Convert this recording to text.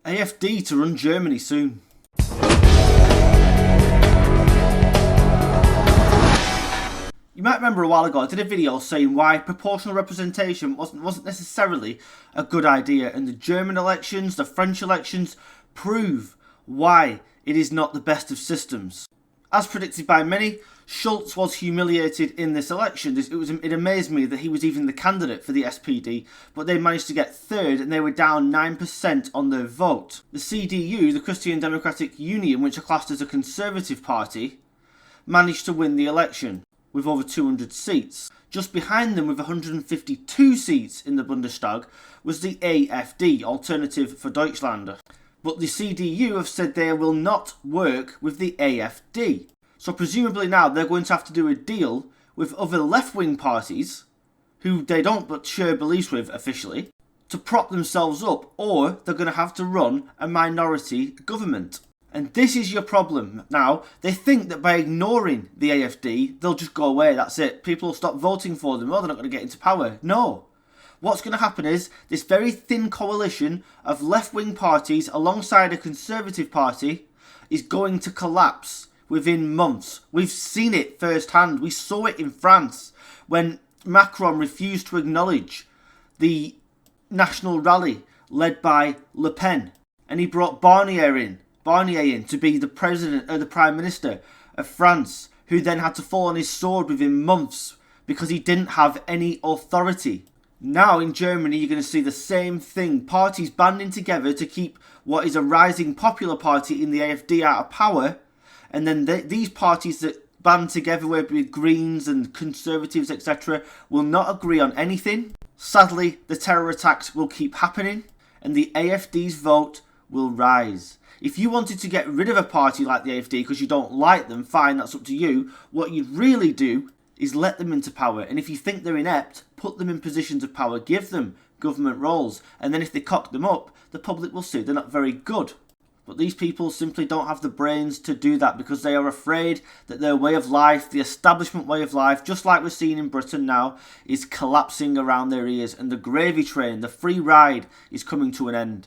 AfD to run Germany soon. You might remember a while ago I did a video saying why proportional representation wasn't necessarily a good idea, and the German elections, the French elections prove why it is not the best of systems. As predicted by many, Schulz was humiliated in this election. It amazed me that he was even the candidate for the SPD, but they managed to get third and they were down 9% on their vote. The CDU, the Christian Democratic Union, which are classed as a conservative party, managed to win the election with over 200 seats. Just behind them with 152 seats in the Bundestag was the AfD, Alternative for Deutschland. But the CDU have said they will not work with the AfD. So presumably now they're going to have to do a deal with other left-wing parties, who they don't but share beliefs with officially, to prop themselves up, or they're going to have to run a minority government. And this is your problem now. They think that by ignoring the AfD, they'll just go away, that's it. People will stop voting for them, or they're not going to get into power. No. What's going to happen is this very thin coalition of left-wing parties alongside a conservative party is going to collapse within months. We've seen it firsthand. We saw it in France when Macron refused to acknowledge the national rally led by Le Pen, and he brought Barnier in to be the president or the prime minister of France, who then had to fall on his sword within months because he didn't have any authority. Now in Germany you're going to see the same thing. Parties banding together to keep what is a rising popular party in the AfD out of power, and then these parties that band together with Greens and Conservatives etc. will not agree on anything. Sadly, the terror attacks will keep happening and the AfD's vote will rise. If you wanted to get rid of a party like the AfD because you don't like them, fine, that's up to you. What you'd really do is let them into power, and if you think they're inept, put them in positions of power, give them government roles, and then if they cock them up, the public will see they're not very good. But these people simply don't have the brains to do that because they are afraid that their way of life, the establishment way of life, just like we're seeing in Britain now, is collapsing around their ears, and the gravy train, the free ride, is coming to an end.